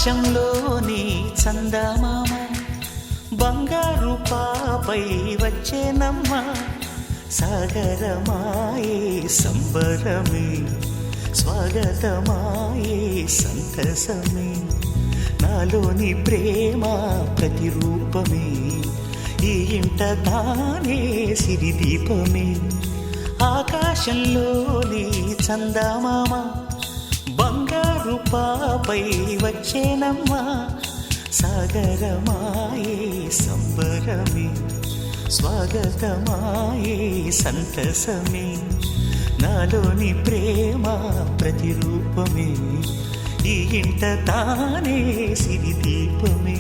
ఆకాశంలోని చందమామ బంగారు పాపై వచ్చేనమ్మ సాగరమాయే సంబరమే స్వాగతమాయే సంతసమే నాలోని ప్రేమ ప్రతిరూపమే ఈ ఇంట తానే సిరిదీపమే ఆకాశంలోని చందమామ బంగారు పాపై వచ్చేనమ్మా సాగరమాయే సంబరమే స్వాగతమాయే సంతసమే నాలోని ప్రేమ ప్రతిరూపమే ఈ ఇంట తానే సిరిదీపమే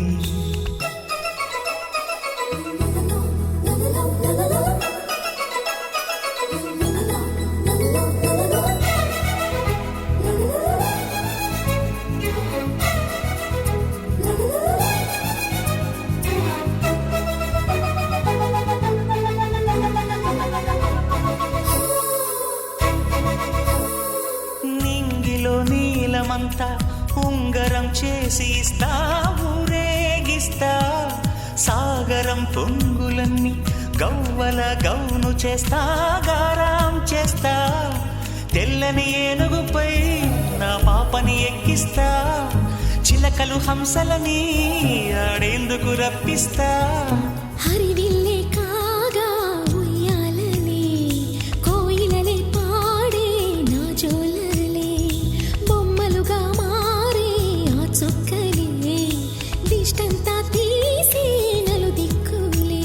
నీలమంతా ఉంగరం చేసి ఇస్తా ఊరేగిస్తా సాగరం పొంగులన్నీ గవ్వల గౌను చేస్తా గారాం చేస్తా తెల్లని ఏనుగుపై నా పాపని ఎక్కిస్తా చిలకలు హంసలని ఆడేందుకు రప్పిస్తా హరివిల్లే కాగా ఉయ్యాలలే కోయిలలే పాడే నా జోలలే బొమ్మలుగా మారే ఆ చొక్కలే దిష్టంతా తీసి నలు దిక్కులే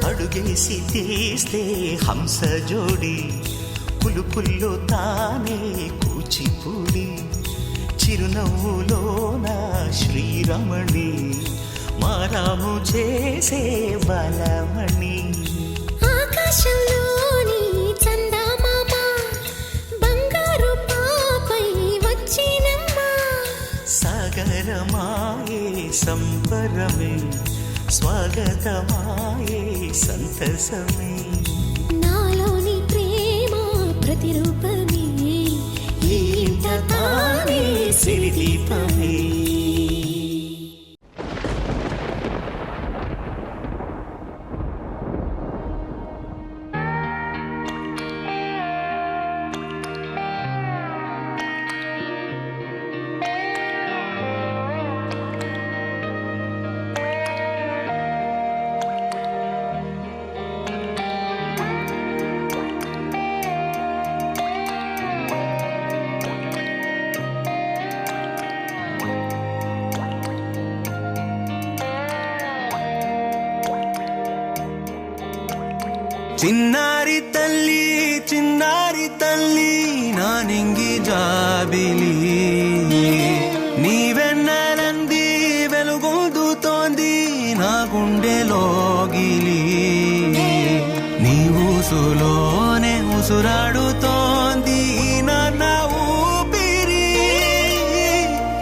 అడుగేసి తీస్తే హంస జోడి పులుపుల్లో తానే కూచిపూడి చిరునవ్వులోన శ్రీరమణి మారాము చేసే బలమణి ఆకాశంలోని చందమామ బంగారు పాపై వచ్చినమ్మా సాగరమాయే సంబరమే స్వాగతమాయే సంతసమే నాలోని ప్రేమ ప్రతిరూపమే ఈ ఇంట తానే సిరిదీపమే చిన్నారి తల్లి నా నింగి జాబిలి నీవెన్నెలంది వెలుగొందుతోంది నా గుండెలోగిలి నీ ఊసులోనే ఉసురాడుతోంది నా ఊపిరి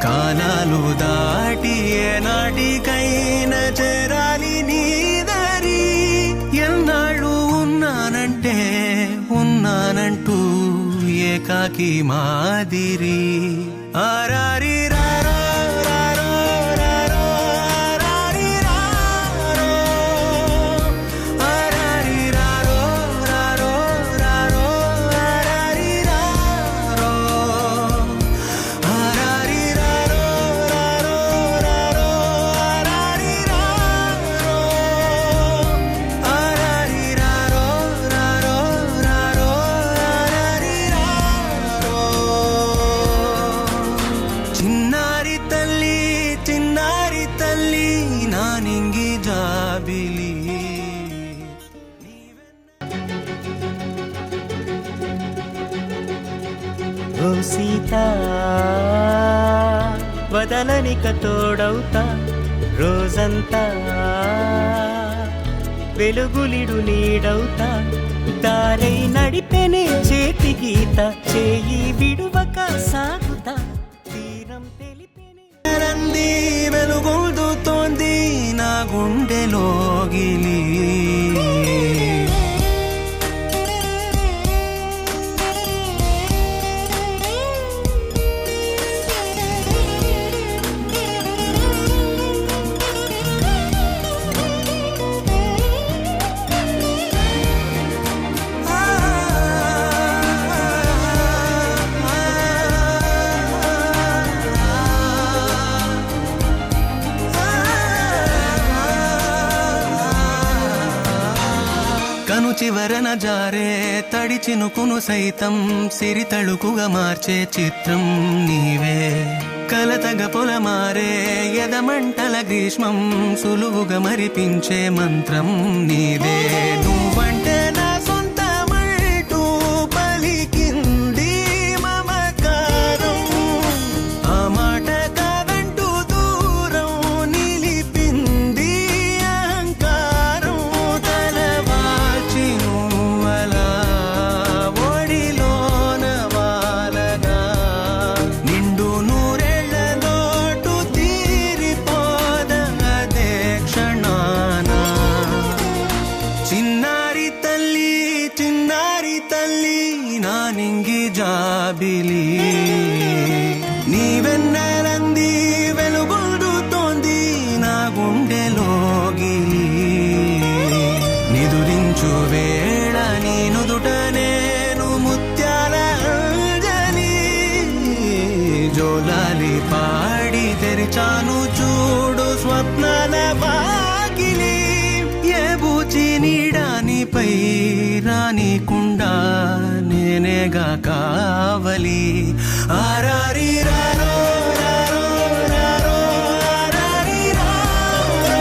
కాలాలు దాటి ఏనాటికైనా చేరాలి నీ దరి ఎన్నాళ్ళు ఉన్నానంటూ ఏకాకి మాదిరి ఆరారి రారో రారో రారో రారి రారో ఓ సీత వదలనిక తోడవుతా రోజంతా వెలుగులిడు నీడవుతా దారై నడిపెనే చేతి గీత చేయి విడువక సాగుతా తీరం తెలిపెనే రంది వెలుగొందుతోంది నా గుండెలోగిలి కను చివరన జారే తడి చినుకును సైతం సిరి తళుకుగా మార్చే చిత్రం నీవే కలతగ పొలమారే ఎదమంటల గ్రీష్మం సులువుగా మరిపించే మంత్రం నీదే నువ్వంటే నా సొంతమంటూ పలికింది మమకారం ఆ మాట కాదంటూ దూరం నిలిపింది అహంకారం తలవాల్చి నువ్వలా ఒడిలోన వాలగా నిండు నూరేళ్ల లోటు తీరిపోదదే క్షణాన చిన్నారి తల్లి నా నింగి జాబిలి నీవెన్నెలంది వెలుగొందుతోంది నా గుండెలోగిలి నిదురించు వేళ నీ నుదుట నేను ముత్యాల అంజలి జోలాలి పాడి తెరిచాను చూడు స్వప్నాల వాకిలి ఏ బూచి నీడానిపై రానికుండా నేనేగా కావలి ఆరారి రారో రారో రారో ఆరారి రారో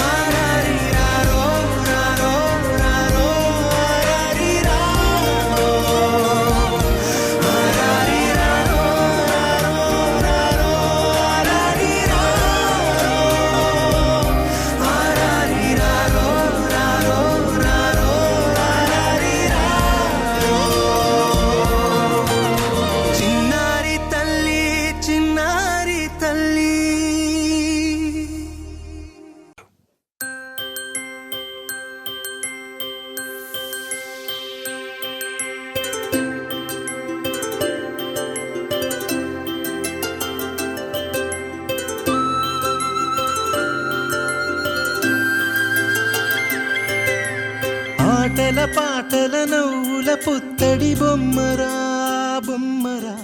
ఆరారి రారో రారో రారో ఆరారి రారో ఆరారి రారో రారో ఆరారి రారో ఆరారి రారో రారో రారో ఆరారి రారో చిన్నారి తల్లి ఆటల పాటల నవ్వుల పుత్తడి బొమ్మరా బొమ్మరా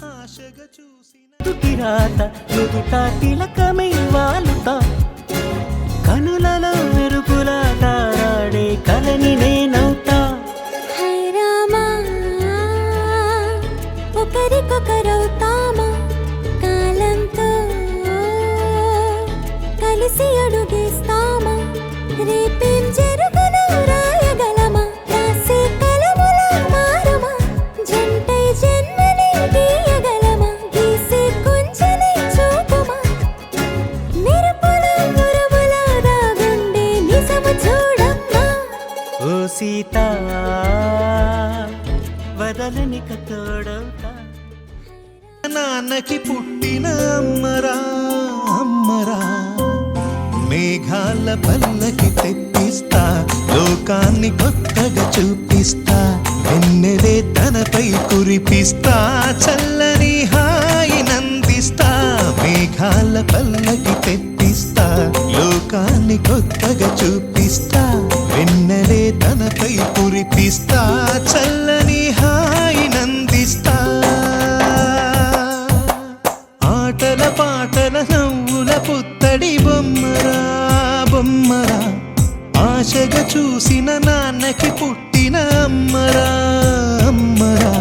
ఆశగా చూసిన తుకిరాత నుదుట తిలకమై వాలుతా కనులలో మెరుపులా తారాడే కలని నేనవుతా హై రామా ఒకరికొకరవుతామా కాలంతో కలిసి అడుగేస్తామా రేపేం జరుగును రాయగలమా రాసే కలముల మారమా జంటై జన్మని తీయగలమా గీసే కుంచని చూపుమా మెరుపుల మురుముల దాగుండే నిజము చూడమ్మా ఓ సీత వదలనిక తోడవుతా నాన్నకి పుట్టిన అమ్మరా అమ్మరా మేఘాల పల్లకి తెప్పిస్తా లోకాన్ని కొత్తగా చూపిస్తా వెన్నెలే తనపై కురిపిస్తా చల్లని హాయి నందిస్తా మేఘాల పల్లకి తెప్పిస్తా లోకాన్ని కొత్తగా చూపిస్తా వెన్నెలే తనపై కురిపిస్తా చల్లని హాయి నందిస్తా ఆటల పాటల నవ్వుల పుత్తడి బొమ్మరా బొమ్మరా ఆశగా చూసిన నాన్నకి పుట్టిన అమ్మరా అమ్మరా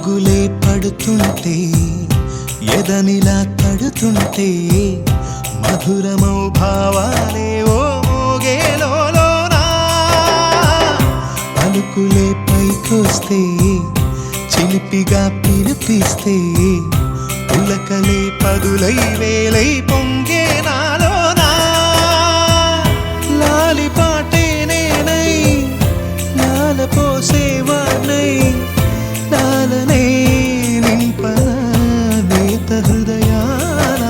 పిడుగులే పడుతుంటే ఎదనిలా తడుతుంటే మధురమౌ భావాలే ఓ మోగేలోనా పలుకులే పైకొస్తే చిలిపిగా పిలిపిస్తే పులకలే పదులై వేలై పొంగే నాలోనా లాలి పాటే నేనై లాల పోసేవాణ్ణై లాలనే నింపన నేత హృదయాన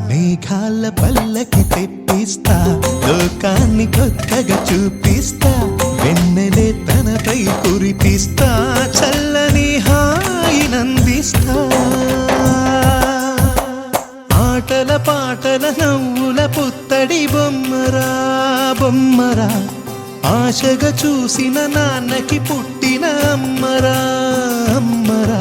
మేఘాల పల్లకి తెప్పిస్తా లోకాన్ని కొత్తగా చూపిస్తా వెన్నెలే తనపై కురిపిస్తా చల్లని హాయినందిస్తా ఆటల పాటల నవ్వుల పుత్తడి బొమ్మరా బొమ్మరా ఆశగా చూసిన నాన్నకి పుట్టిన అమ్మరా అమ్మరా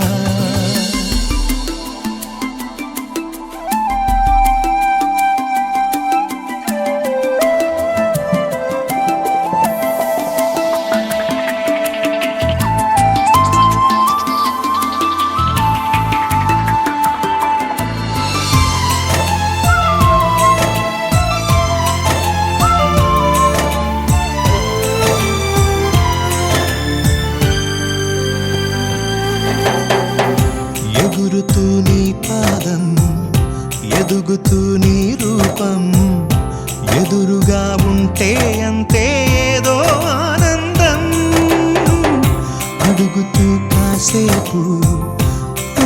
ఎగురుతూ నీ పాదం ఎదుగుతూ నీ రూపం ఎదురుగా ఉంటే అంతే ఏదో ఆనందం అడుగుతూ కాసేపు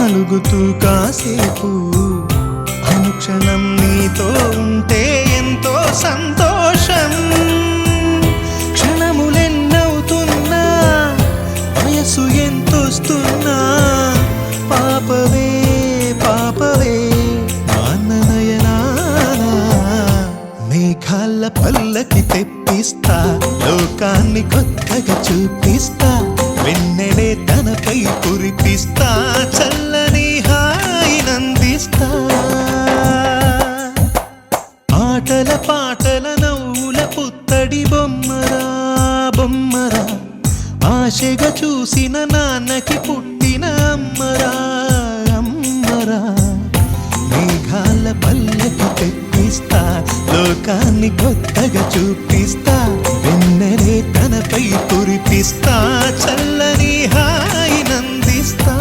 అలుగుతూ కాసేపు అనుక్షణం నీతో ఉంటే ఎంతో సంతోషం క్షణములెన్నవుతున్నా వయసు ఎంతొస్తున్నా పాపవే పాపవే నాన్ననయనానా మేఘాల పల్లకి తెప్పిస్తా లోకాన్ని కొత్తగా చూపిస్తా వెన్నెలే తనపై కురిపిస్తా చల్లని హాయినందిస్తా ఆటల పాటల నవ్వుల పుత్తడి బొమ్మరా బొమ్మరా ఆశగా చూసిన నాన్నకి పుట్టిన అమ్మరా అమ్మరా మేఘాల పల్లకి తెప్పిస్తా లోకాన్ని కొత్తగా చూపిస్తా వెన్నెలే తనపై కురిపిస్తా చల్లని హాయినందిస్తా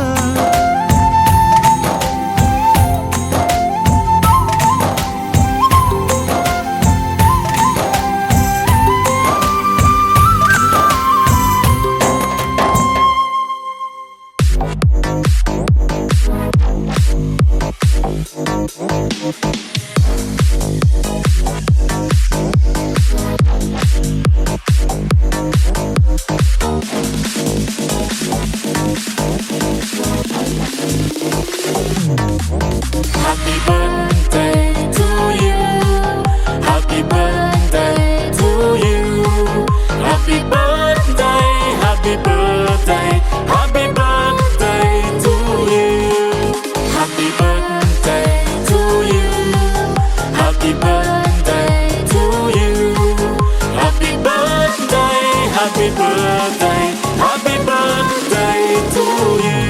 Happy birthday to you. Happy birthday to you. Happy birthday, happy birthday, happy birthday to you. Happy birthday to you. Happy birthday to you. Happy birthday, happy birthday, happy birthday to you.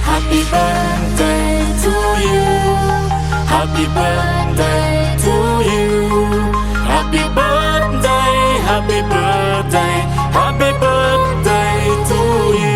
Happy birthday to you. Happy birthday to you. Happy birthday, happy birthday, happy birthday to you.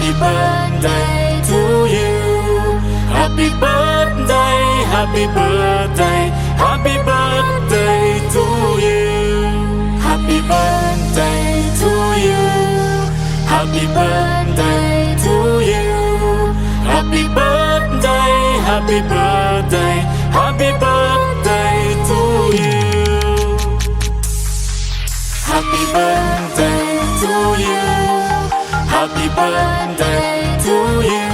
happy birthday to you. Happy birthday, happy birthday, happy birthday to you. Happy birthday to you. Happy birthday to you. Happy birthday, happy birthday, happy birthday to you. Happy birthday to you. Happy birthday to you.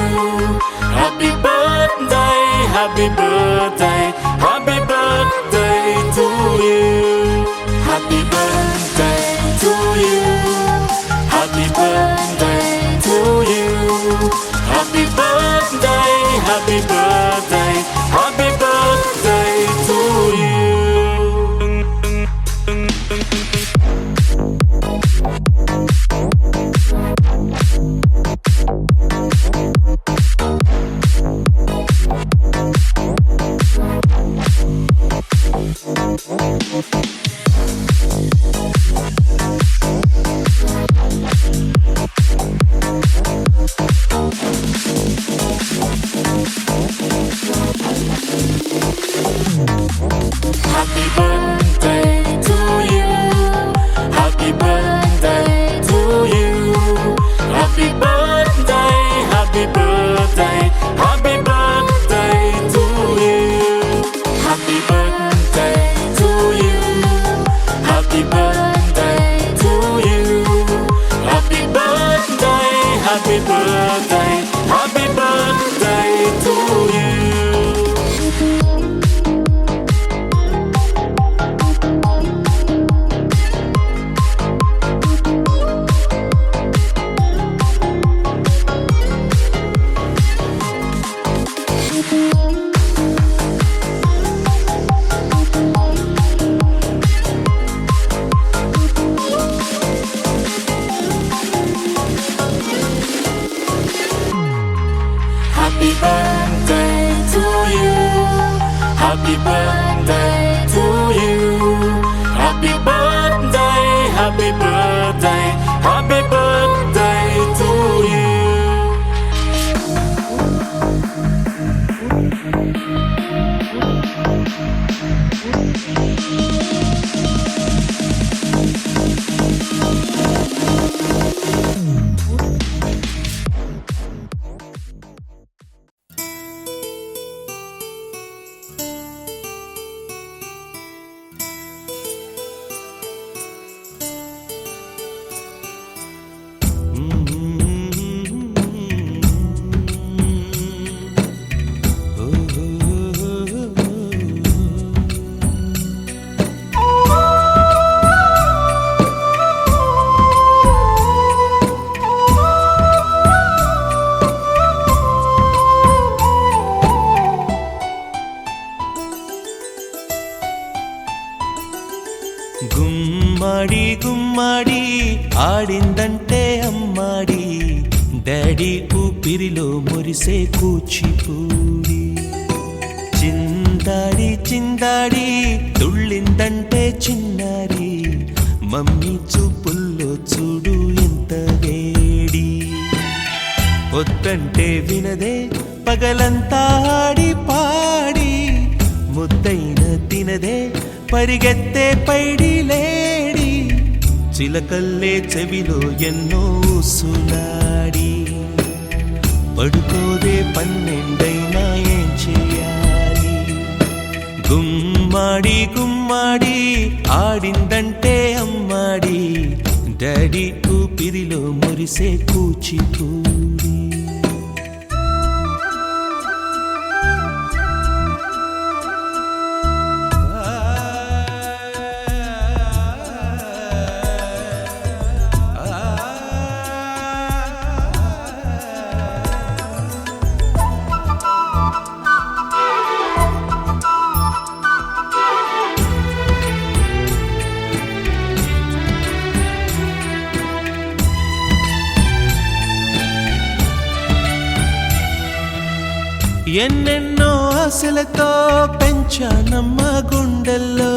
Happy birthday, happy birthday, happy birthday to you. Happy birthday to you. Happy birthday to you. Happy birthday, happy birthday, happy birthday to you. Happy birthday to you. Happy birthday to you. Happy birthday, happy birthday, happy birthday to you. Happy birthday to you. Happy birthday to you. Happy birthday, happy birthday, happy birthday to you. Happy birthday to you. Happy birthday to you. Happy birthday, happy birthday, happy birthday to you. గుమ్మడి గుమ్మడి ఆడిందంటే అమ్మాడి daddy ఊపిరిలో మురిసే కూచిపూడి చిందాడి చిందాడి తుళ్ళిందంటే చిన్నారి mummy చూపుల్లో చూడు ఎంత వేడి వద్దంటే వినదే పగలంతా ఆడి పాడి ముద్దైన తినదే పరిగెత్తే పైడి లేడి చిలకల్లే చెవిలో ఎన్నో సులాడి పడుకోదే పన్నెండైనా ఏం చేయాలి గుమ్మాడి గుమ్మాడి ఆడిందంటే అమ్మాడి డాడీ ఊపిరిలో మురిసే కూచిపూడి ఎన్నెన్నో ఆశలతో పెంచానమ్మ గుండెల్లో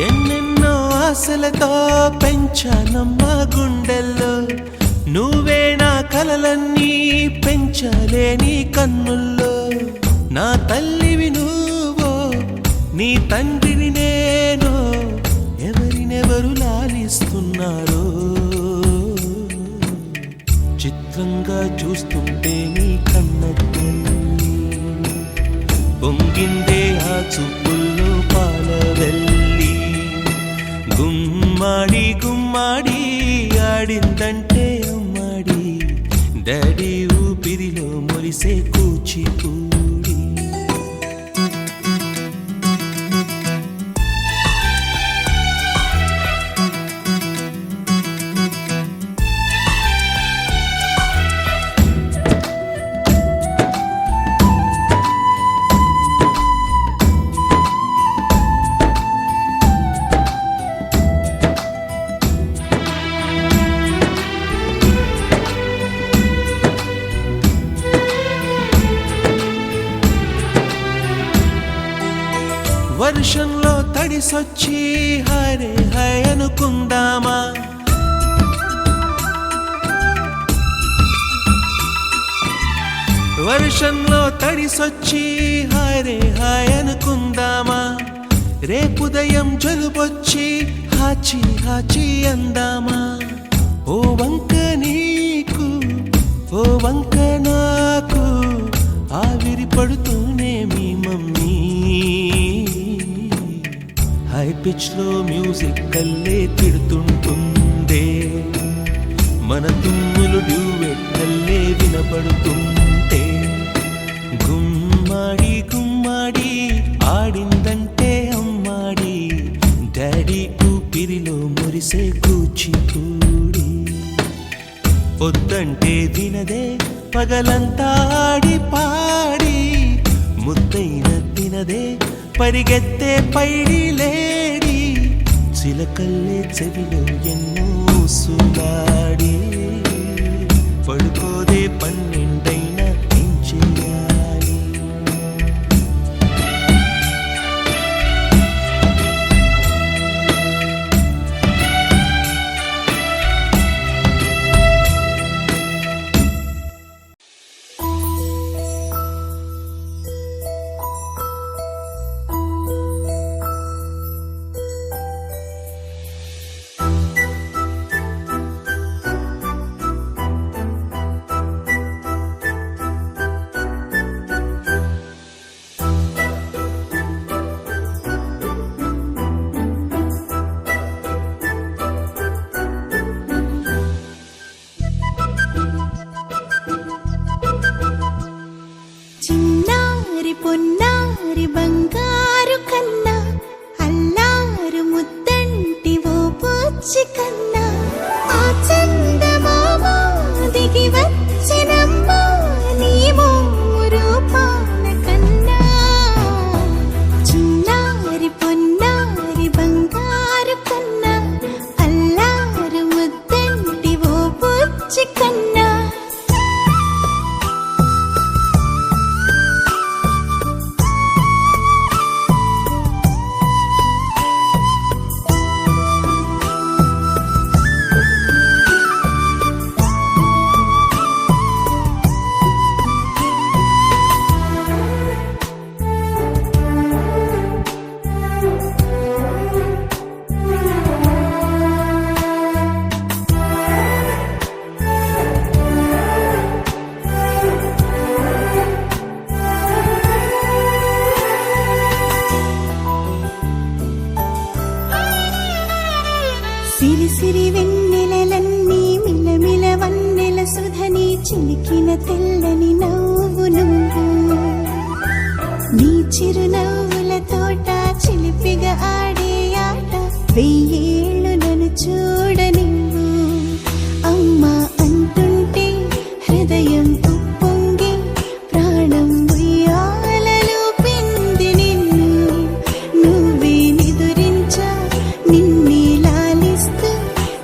ఎన్నెన్నో ఆశలతో పెంచానమ్మ గుండెల్లో నువ్వే నా కలలన్నీ పెంచలేని కన్నుల్లో నా తల్లివి నువ్వో నీ తండ్రిని నేను ఎవరినెవరు లాలిస్తున్నారో చిత్రంగా చూస్తుంటే నీ కన్నట్టు పొంగిందే ఆ చూపుల్లో పాలవెల్లి గుమ్మాడి గుమ్మాడి ఆడిందంటే అమ్మాడి డాడీ ఊపిరిలో మొలిసే కూచిపూడి వర్షంలో తడిసొచ్చి హరే హై అనుకుందామా వర్షంలో తడిసొచ్చి హరే హై అనుకుందామా రేపుదయం జలుబొచ్చి హాచి హాచి అందామా ఓ వంక నీకు ఓ వంక నాకు ఆవిరి పడుతూనే మీ మమ్మీ హై పిచ్ లో మ్యూజిక్ కల్లే తిడుతుంటుందే మన తుమ్ములు డ్యూయెట్ కల్లే వినపడుతుంటే గుమ్మాడి గుమ్మాడి ఆడిందంటే అమ్మాడి డాడీ ఊపిరిలో మురిసే కూచిపూడి పొద్దంటే వినదే పగలంతా ఆడి పాడి ముద్దైన తినదే పరిగెత్తే పైడి లేడి చిలకల్లే చెవిలో ఎన్నో సులాడి పడుకోదే పన్నెండైనా ఏం చేయాలి చిన్నారి పొన్నారి బంగారు కన్నా అల్లారు ముద్దంటి ఓ పూచి కన్నా ఆ చందమామ దిగి వచ్చినమ్మా నీ మోము రూపాల కన్నా చిన్నారి పొన్నారి బంగారు కన్నా అల్లారు ముద్దంటి ఓ పూచి కన్నా సిరి సిరి వెన్నెలలన్నీ మిలమిల వన్నెల సుధని చిలికిన తెల్లని నవ్వు నువ్వు నీ చిరునవ్వుల తోట చిలిపిగా ఆడే ఆట వెయ్యేళ్ళు నన్ను చూడ నువ్వు అమ్మా అంటుంటే హృదయం ఉప్పొంగి ప్రాణం ఉయ్యాలలో పింది నిన్ను నువ్వే నిదురించా నిన్నే లాలిస్తూ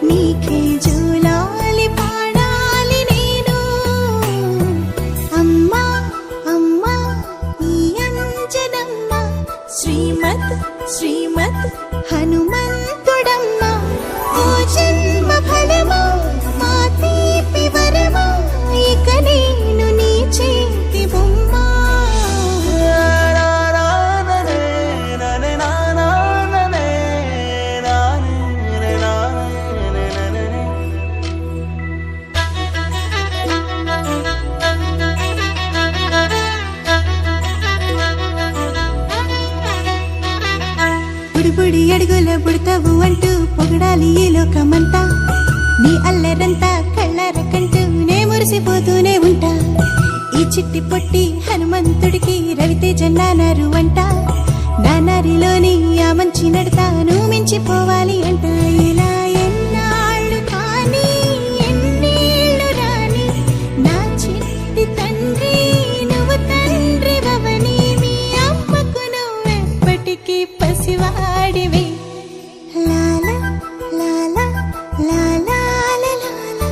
నీకే జోలాలి పాడాలి నేను అమ్మా అమ్మా ఈ అంజనమ్మ శ్రీమత్ శ్రీమత్ హనుమంతుడమ్మ బుడి బుడి అడుగుల బుడతావు అంటూ పొగడాలి ఈ లోకమంతా. నీ అల్లరంతా కళ్ళార కంటూనే మురిసిపోతూనే ఉంటా. ఈ చిట్టి పొట్టి హనుమంతుడికి రవితేజ నానారు అంట. నానారిలోని ఆ మంచి నడతాను మించిపోవాలి అంట. ఇలా ఎన్నాళ్ళు కానీ ఎన్నేళ్ళు రాని నా చిట్టి తండ్రి నువ్వు తండ్రి భవని. మీ అమ్మకు నువ్వెప్పటికీ పసివాడివే. లాలా లాలా లాలా లాలా.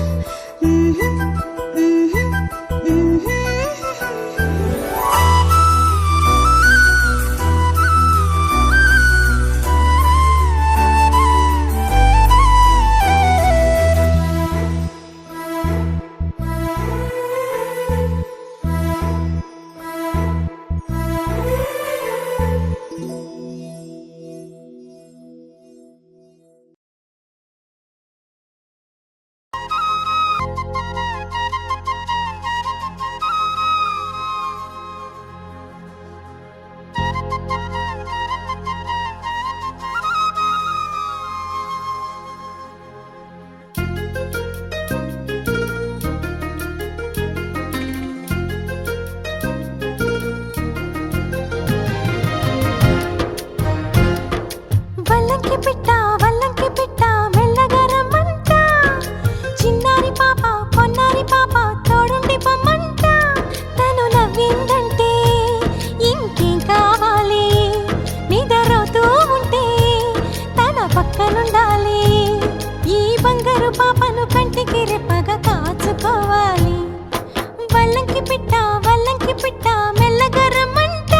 వల్లంకి పిట్ట మెల్లగా రమ్మంట. చిన్నారి పాప పొన్నారి పాప తోడుండి పొమ్మంట. తను నవ్విందంటే ఇంకేం కావాలి, నిద్రపోతూ ఉంటే తన పక్కనుండాలి. ఈ బంగారు పాపను కంటికి రెప్పగా కాచుకోవాలి. వల్లంకి పిట్ట మెల్లగా రమ్మంట.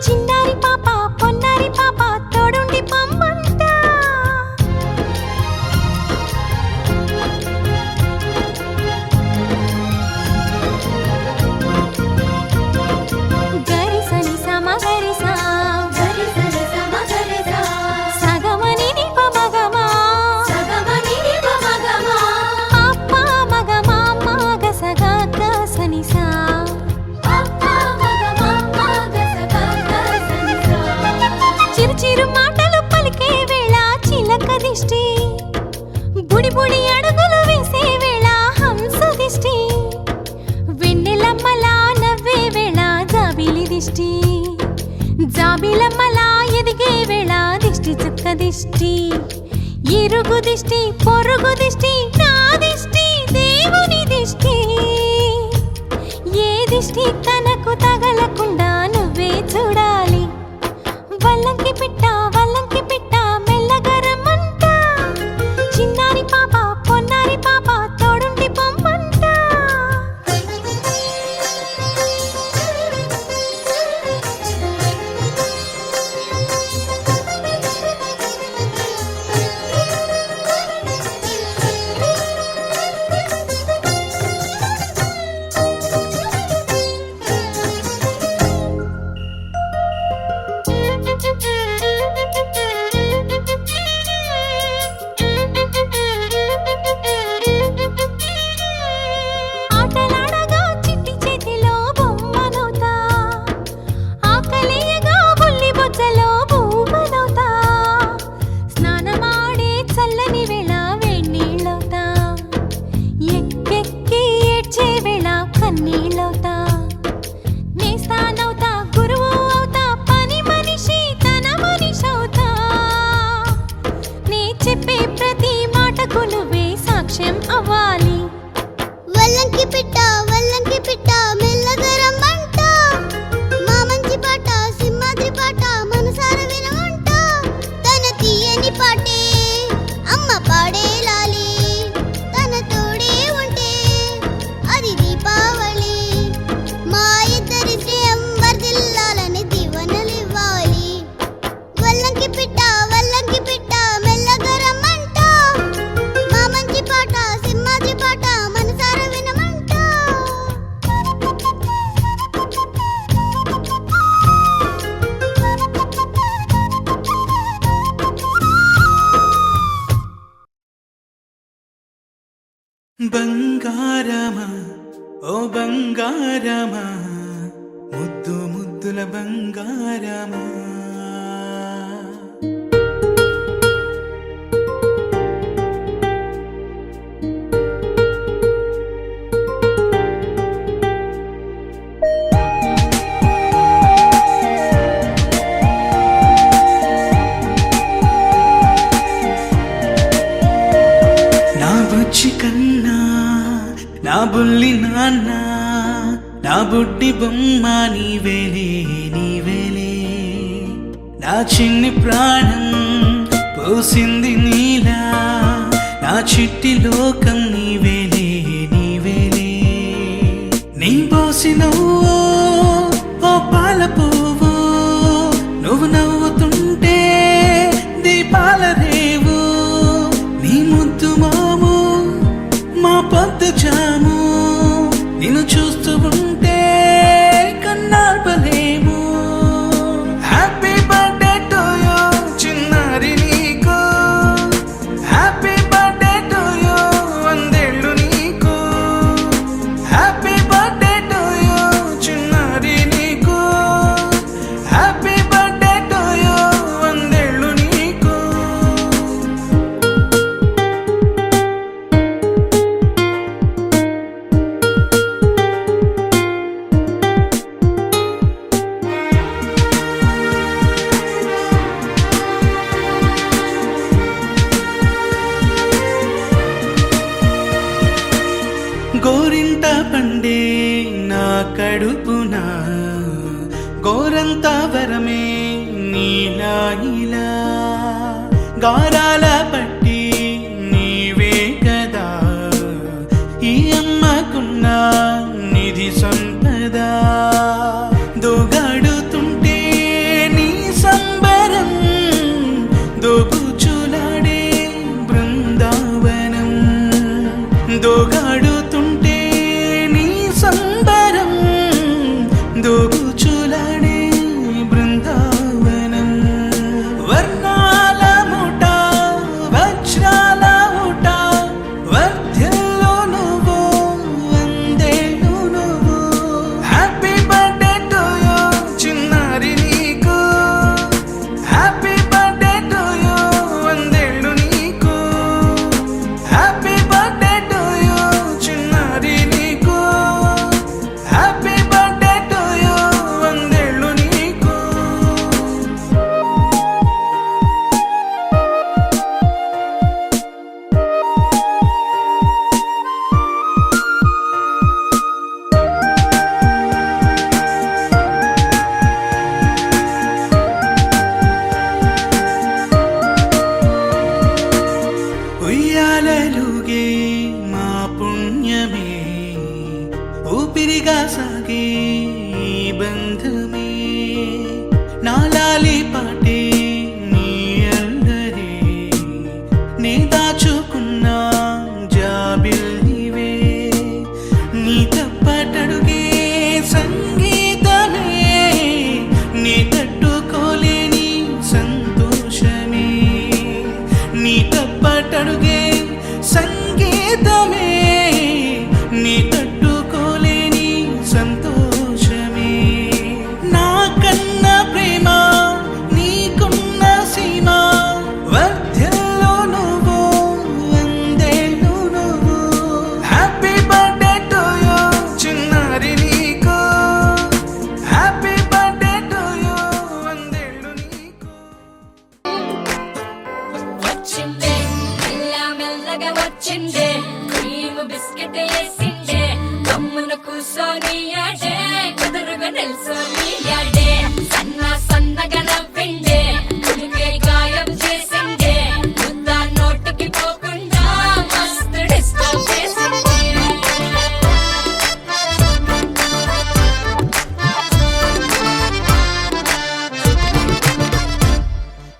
చిన్నారి పాప పొన్నారి పాప తోడుండి పొమ్మంట. గరిసని సమగరిసా సగమని నిప మగమా అప్ప మగమా మగ సగా గసనిసా. చిరు మాటలు పలికే వేళ చిలక దిష్టి, బుడి బుడి అడుగులు వేసే వేళ హంస దిష్టి. వెన్నెలమ్మలా నవ్వే వేళ జాబిలి దిష్టి, జాబిలమ్మలా ఎదిగే వేళ దిష్టి చుక్క దిష్టి. ఇరుగు దిష్టి పొరుగు దిష్టి నా దిష్టి దేవుని దిష్టి. ఏ దిష్టి తనకు తగలకుండా నువ్వే చూడాలి. వల్లంకి పిట్ట మెల్లగా రమ్మంట. చిన్నారి పాప పొన్నారి పాప తోడుండి పొమ్మంట. ఆటలాడగా చిట్టి చేతిలో బొమ్మనవుతా, ఆకలేయగా బుల్లి బొజ్జలో భూమనవుతా. స్నానమాడే చల్లని వేళ వేణీళ్ళవుతా, ఎక్కెక్కి ఏడ్చే వేళ కన్నీళ్ళవుతా. నేస్తానవుతా గురువు అవుతా, పని మనిషి తన మనిషవుతా. నే చెప్పే ప్రతి మాటకు నువ్వే సాక్ష్యం అవ్వాలి. వల్లంకి పిట్ట మెల్లగా రమ్మంట. మా మంచి పాట సింహాద్రి పాట మనసార వినమంట. తన తీయని పాటే అమ్మ పాడేలాలి. తన తోడే ఉంటే అది దీపావళి. మా ఇద్దరి శ్రేయం వర్ధిల్లాలని దీవెనలివ్వాలి. వల్లంకి పిట్ట మెల్లగా రమ్మంట. మా మంచి పాట సింహాద్రి పాట మనసార వినమంట. బంగారమా ఓ బంగారమా ముద్దు ముద్దుల బంగారమా. గుడ్డి బొమ్మ నీవేలే నీవేలే, నా చిన్ని ప్రాణం పోసింది నీలా, నా చిట్టి లోకం నీవేలే నీవేలే. నీ పోసినవో ఓ పాల పువ్వు, నువ్వు నవ్వుతుంటే దీపాల రేవు, నీ ముద్దు మాము మా పొద్దు జాము, నిన్ను చూస్తూ ఉంటే కన్నార్పలేము. హ్యాపీ బర్త్డే టు యూ చిన్నారి నీకు, హ్యాపీ బర్త్డే టు యూ వందేళ్ళు నీకు, హ్యాపీ బర్త్డే టు యూ చిన్నారి నీకు, హ్యాపీ బర్త్డే టు యూ వందేళ్ళు నీకు. గోరింట పండే నా కడుపున గోరంత వరమే నీలా ఇలా, గారాల పట్టి నీవే కదా ఈ అమ్మకున్న నిధి సంపద. దోగాడుతుంటే నీ సంబరం, దోబుచులాడే బృందావనం, దోగాడుతుంటే నీ సంబరం, దోబుచులాడే బృందావనం. వర్ణాల ముఠ వజ్రాల ఊట, వర్ధ్యలో నువ్వు వందేళ్ళు నువ్వు. హ్యాపీ బర్త్డే టు యూ చిన్నారి నీకు, హ్యాపీ బర్త్డే టు యూ వందేళ్ళు నీకు, హ్యాపీ బర్త్డే టు యూ చిన్నారి నీకు, హ్యాపీ బర్త్డే టు యూ వందేళ్ళు నీకు. ఉయ్యాలలుగే మా పుణ్యమే, ఊపిరిగా సాగే ఈ బంధమే, నాలాలి పాటే నీ అల్లరే, నీ దాచుకున్న జాబిల్లివే, నీ తప్పటడుగే సంగీతమే, నీ తట్టుకోలేని సంతోషమే, నీ తప్పటడుగే సంగీతమే, నీ తట్టుకోలేని సంతోషమే. నా కన్న ప్రేమ నీకున్న సీమ, వర్ధ్యలో నువ్వు వందేళ్ళు నువ్వు. హ్యాపీ బర్త్డే టు యూ చిన్నారి నీకు, హ్యాపీ బర్త్డే టు యూ వందేళ్ళు నీకు. వచ్చిందే మెల్ల మెల్లగా వచ్చిందే, క్రీమ్ బిస్కెట్ వేసిందే, గమ్మున కూసోని ఆడే కుదురుగా నిల్సోని ఆడే, సన్న సన్నగా నవ్విందే, కుడికే గాయం చేసిందే, ముద్ద నోటికి పోకుండా మస్తు డిస్టర్బ్ చేసిందే.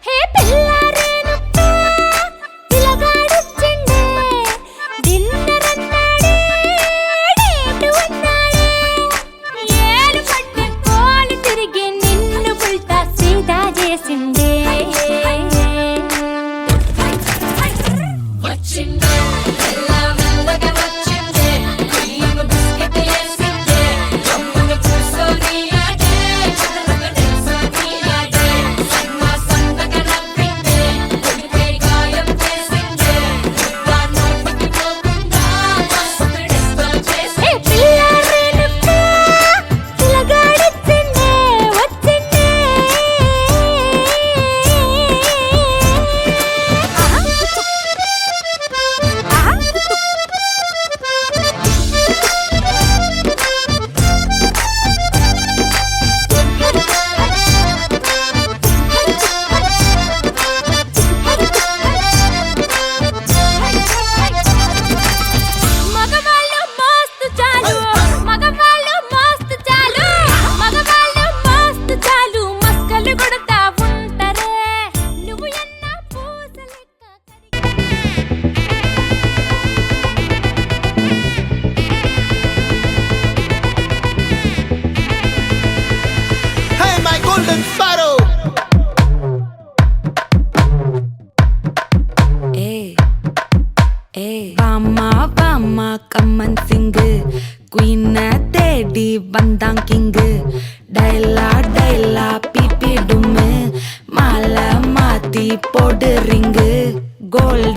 హే పిల్లారేనప్ప పిలగాడొచ్చిండే, డిన్నర్ అన్నాడే డేటు అన్నాడే, ఏలు పట్టి కోలు తిరిగి నిన్ను పుల్టా సీదా చేసిండే. వచ్చిందే మెల్ల మెల్లగా వచ్చిందే, క్రీమ్ బిస్కెట్ వేసిందే, గమ్మున కూసోని ఆడే కుదురుగా నిల్సోని ఆడే, సన్న సన్నగా నవ్విందే, కుడికే గాయం చేసిందే, ముద్ద నోటికి పోకుండా మస్తు డిస్టర్బ్ హే చేసిందే. పిల్లారేనప్ప పిలగాడొచ్చిండే వచ్చిండే.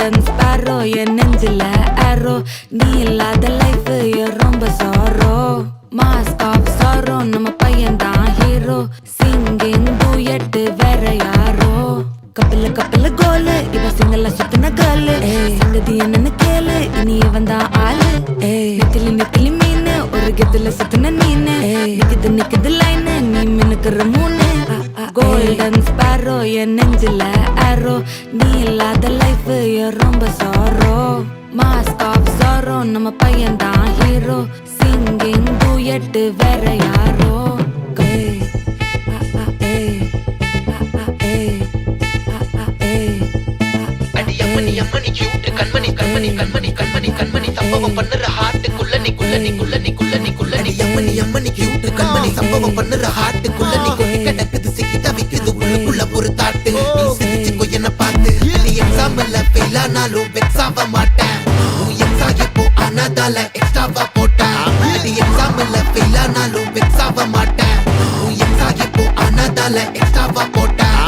கோல்டன் ஸ்பாரோ என் நெஞ்சில ஆரோ நீ இல்லாத லைஃப் ரொம்ப சாரோ மாஸ்க் ஆஃப் சாரோ நம்ம பையன் தான் ஹீரோ சிங்கிங் டூயட் வேற யாரோ கப்பல கோலு இவ சிங்கல்ல சுத்தின கேர்ளு சங்கதி என்னன்னு கேளு இனி இவன் தான் ஆளு நிக்கலி மீனு ஒரு கெத்துல சுத்தின நீனு நிக்குது லைனு நீ மினுக்குற மூணு கோல்டன் ஸ்பாரோ என் நெஞ்சில ஆரோ நீ இல்லாத லைஃப் ரொம்ப சாரோ மாஸ்க் ஆஃப் சாரோ நம்ம பையன் தான் ஹீரோ சிங்கிங் டூயட் வேற யாரோ சம்பவம் பண்ணுற ஹார்ட்டுக்குள்ள சம்பவம் பண்ணுற ஹார்ட்டுக்குள்ள நீ கொட்டி கிடக்குது சிக்கி தவிக்குது உள்ளுக்குள்ள ஒரு தாட்டு நீ சிரிச்சுக்கோ என்ன பார்த்து நீ எக்ஸாம்பிள் ஃபெயில் ஆனாலும் வெக்ஸ் ஆக மாட்டேன் உன் எக்ஸாம் இப்போ ஆனாதால எக்ஸ்ட்ராவா போட்டேன் நீ எக்ஸாம்பிள் ஃபெயில் ஆனாலும் வெக்ஸ் ஆக மாட்டேன் உன் எக்ஸாம் இப்போ ஆனாதால எக்ஸ்ட்ராவா போட்டேன்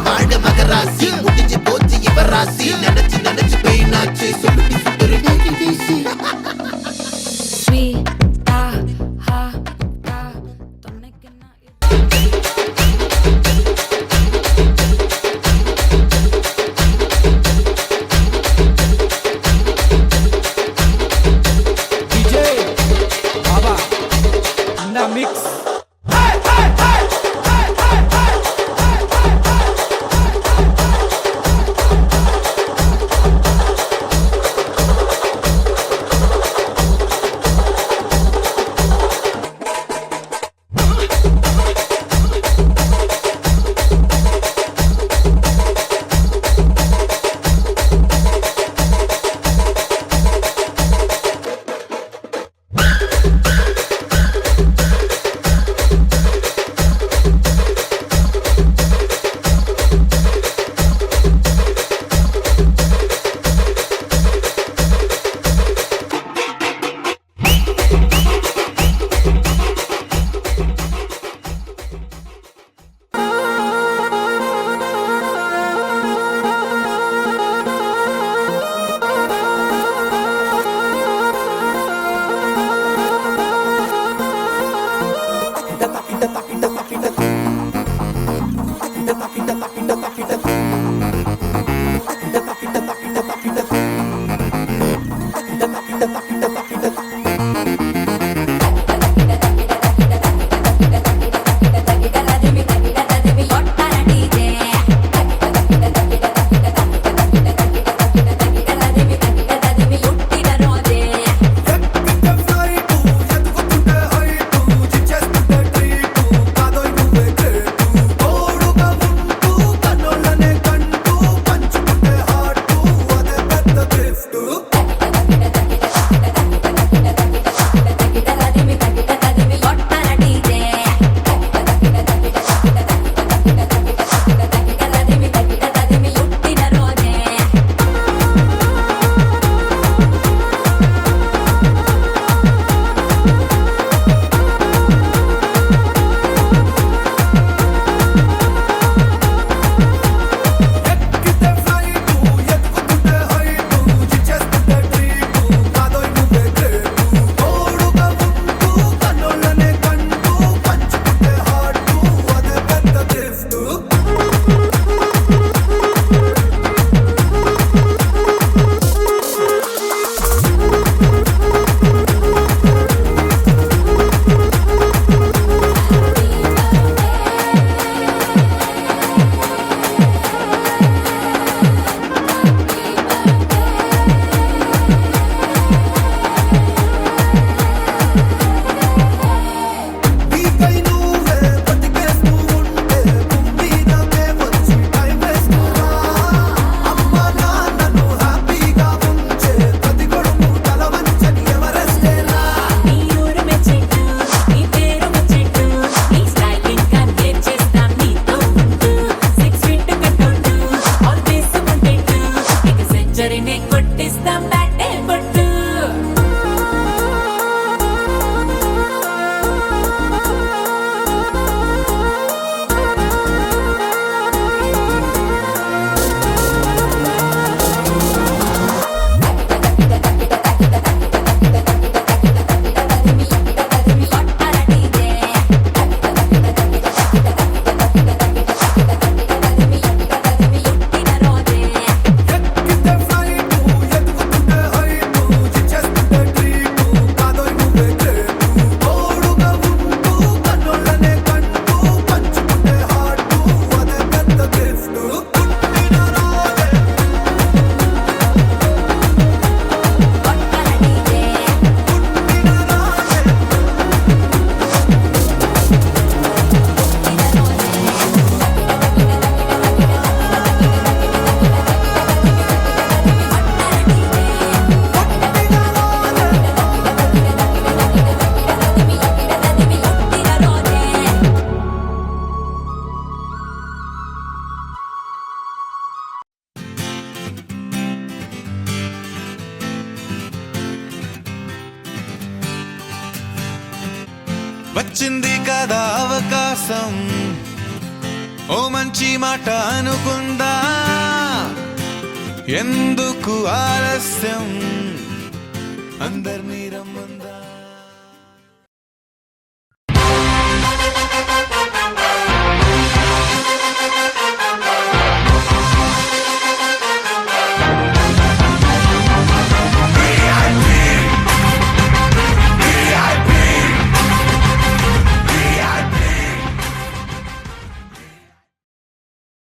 வாழ்க மகராசி முடிஞ்சு போச்சு இவ ராசி நினைச்சு பெயினாச்சு சொல்லுடி சுத்தரு కన్నోళ్ళనే వచ్చింది కదా అవకాశం, ఓ మంచి మాట అనుకుందా, ఎందుకు ఆలస్యం అందర్నీ రమ్మందా.